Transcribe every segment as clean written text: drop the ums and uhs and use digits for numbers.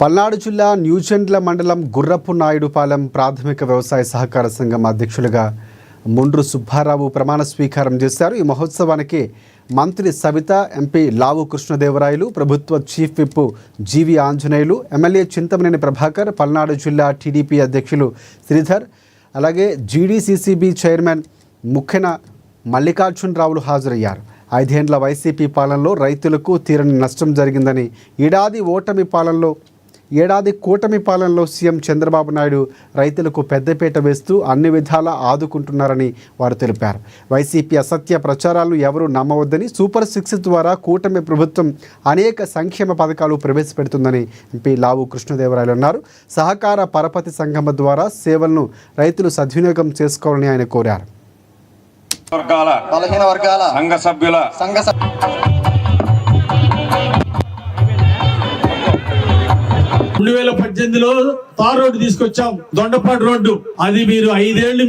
పల్నాడు జిల్లా న్యూజెండ్ల మండలం గుర్రపు నాయుడుపాలెం ప్రాథమిక వ్యవసాయ సహకార సంఘం అధ్యక్షులుగా ముండ్రు సుబ్బారావు ప్రమాణ స్వీకారం చేశారు. ఈ మహోత్సవానికి మంత్రి సవిత, ఎంపీ లావు కృష్ణదేవరాయలు, ప్రభుత్వ చీఫ్ విప్ జీవి ఆంజనేయులు, ఎమ్మెల్యే చింతమనేని ప్రభాకర్, పల్నాడు జిల్లా టీడీపీ అధ్యక్షులు శ్రీధర్, అలాగే జీడీసీసీబీ చైర్మన్ ముఖ్యన మల్లికార్జునరావులు హాజరయ్యారు. 5 ఏళ్ల వైసీపీ పాలనలో రైతులకు తీరని నష్టం జరిగిందని, ఏడాది కూటమి పాలనలో సీఎం చంద్రబాబు నాయుడు రైతులకు పెద్దపీట వేస్తూ అన్ని విధాలా ఆదుకుంటున్నారని వారు తెలిపారు. వైసీపీ అసత్య ప్రచారాలను ఎవరూ నమ్మవద్దని, సూపర్ 6 ద్వారా కూటమి ప్రభుత్వం అనేక సంక్షేమ పథకాలు ప్రవేశపెడుతుందని ఎంపీ లావు కృష్ణదేవరాయలు అన్నారు. సహకార పరపతి సంఘం ద్వారా సేవలను రైతులు సద్వినియోగం చేసుకోవాలని ఆయన కోరారు. బలహీన వర్గాల సంఘ సభ్యుల 2018లో తార్ రోడ్డు తీసుకొచ్చాం, దొండపాడు రోడ్డు. అది మీరు 5 ఏళ్లు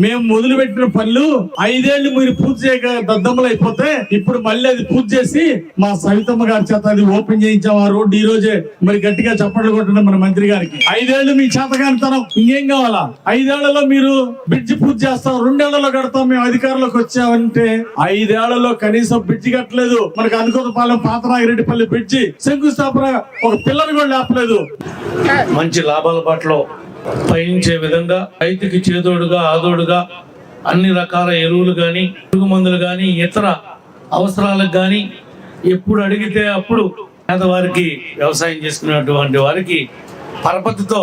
మేము మొదలు పెట్టిన పనులు 5 ఏళ్లు మీరు పూర్తి చేయక దద్దమ్మలు అయిపోతే ఇప్పుడు మళ్ళీ అది పూర్తి చేసి మా సవితమ్మ గారి చేత అది ఓపెన్ చేయించాం. ఆ రోడ్డు ఈ రోజే మరి గట్టిగా చప్పట్లు కొట్టండి మన మంత్రి గారికి. 5 ఏళ్లు మీ చేతకానితనం ఇంకేం కావాలా? 5 ఏళ్లలో మీరు బ్రిడ్జి పూర్తి చేస్తాం, 2 ఏళ్లలో కడతాం. మేము అధికారంలోకి వచ్చామంటే 5 ఏళ్లలో కనీసం బ్రిడ్జి కట్టలేదు. మనకు అనుకోతపాలెం పాతనాగిరెడ్డిపల్లి బ్రిడ్జి శంకుస్థాపన ఒక పిల్లలు కూడా లేపలేదు. మంచి లాభాల బాటలో పయనించే విధంగా రైతుకి చేదోడుగా ఆదోడుగా అన్ని రకాల ఎరువులు కానీ, పురుగు మందులు కానీ, ఇతర అవసరాలకు కానీ ఎప్పుడు అడిగితే అప్పుడు పేదవారికి, వ్యవసాయం చేసుకునేటువంటి వారికి పరపతితో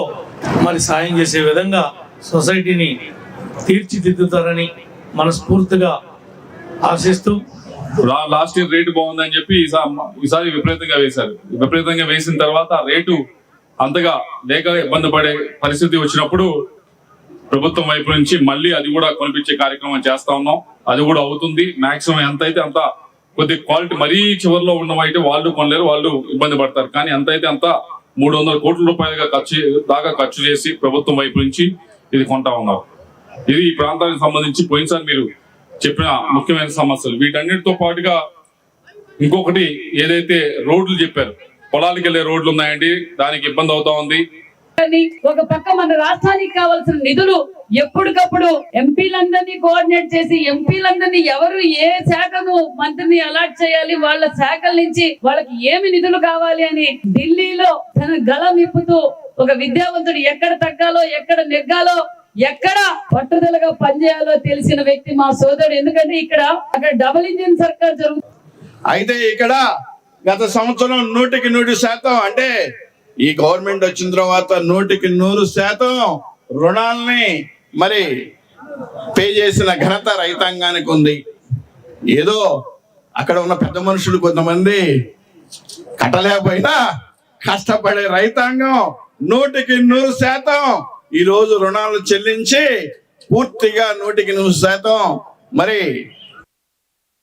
మరి సాయం చేసే విధంగా సొసైటీని తీర్చిదిద్దుతారని మనస్ఫూర్తిగా ఆశిస్తూ, లాస్ట్ ఇయర్ రేటు బాగుందని చెప్పి ఈసారి విపరీతంగా వేసిన తర్వాత రేటు అంతగా లేక ఇబ్బంది పడే పరిస్థితి వచ్చినప్పుడు ప్రభుత్వం వైపు నుంచి మళ్ళీ అది కూడా కొనిపించే కార్యక్రమం చేస్తా ఉన్నాం. అది కూడా అవుతుంది. మాక్సిమం ఎంత అయితే అంత, కొద్ది క్వాలిటీ మరీ చివరిలో ఉన్నవైతే వాళ్ళు కొనలేరు, వాళ్ళు ఇబ్బంది పడతారు. కానీ ఎంత అయితే అంత 300 కోట్ల రూపాయలుగా ఖర్చు చేసి ప్రభుత్వం వైపు నుంచి ఇది కొంటా ఉన్నారు. ఇది ఈ ప్రాంతానికి సంబంధించి పోయినసారి మీరు చెప్పిన ముఖ్యమైన సమస్యలు. వీటన్నిటితో పాటుగా ఇంకొకటి ఏదైతే రోడ్లు చెప్పారు, పొలాలకు వెళ్లే రోడ్లు ఉన్నాయండి, దానికి ఇబ్బంది అవుతా ఉంది. ఒక పక్క మన రాష్ట్రానికి కావాల్సిన నిధులు ఎప్పటికప్పుడు ఎంపీలందరినీ కోఆర్డినేట్ చేసి, ఎంపీలందరినీ ఎవరు ఏ శాఖను మంత్రిని అలాట్ చేయాలి, వాళ్ళ శాఖల నుంచి వాళ్ళకి ఏమి నిధులు కావాలి అని ఢిల్లీలో తన గలం విప్పుతూ ఒక విద్యావంతుడు ఎక్కడ తగ్గాలో, ఎక్కడ నెగ్గాలో, ఎక్కడ పట్టుదలగా పనిచేయాలో తెలిసిన వ్యక్తి మా సోదరుడు. ఎందుకంటే అక్కడ డబుల్ ఇంజిన్ సర్కార్ జరుగుతుంది. అయితే ఇక్కడ గత సంవత్సరం 100% అంటే ఈ గవర్నమెంట్ వచ్చిన తర్వాత 100% రుణాలని మరి పే చేసిన ఘనత రైతాంగానికి ఉంది. ఏదో అక్కడ ఉన్న పెద్ద మనుషులు కొంతమంది కట్టలేకపోయినా కష్టపడే రైతాంగం 100% ఈ రోజు రుణాలు చెల్లించి పూర్తిగా 100% మరి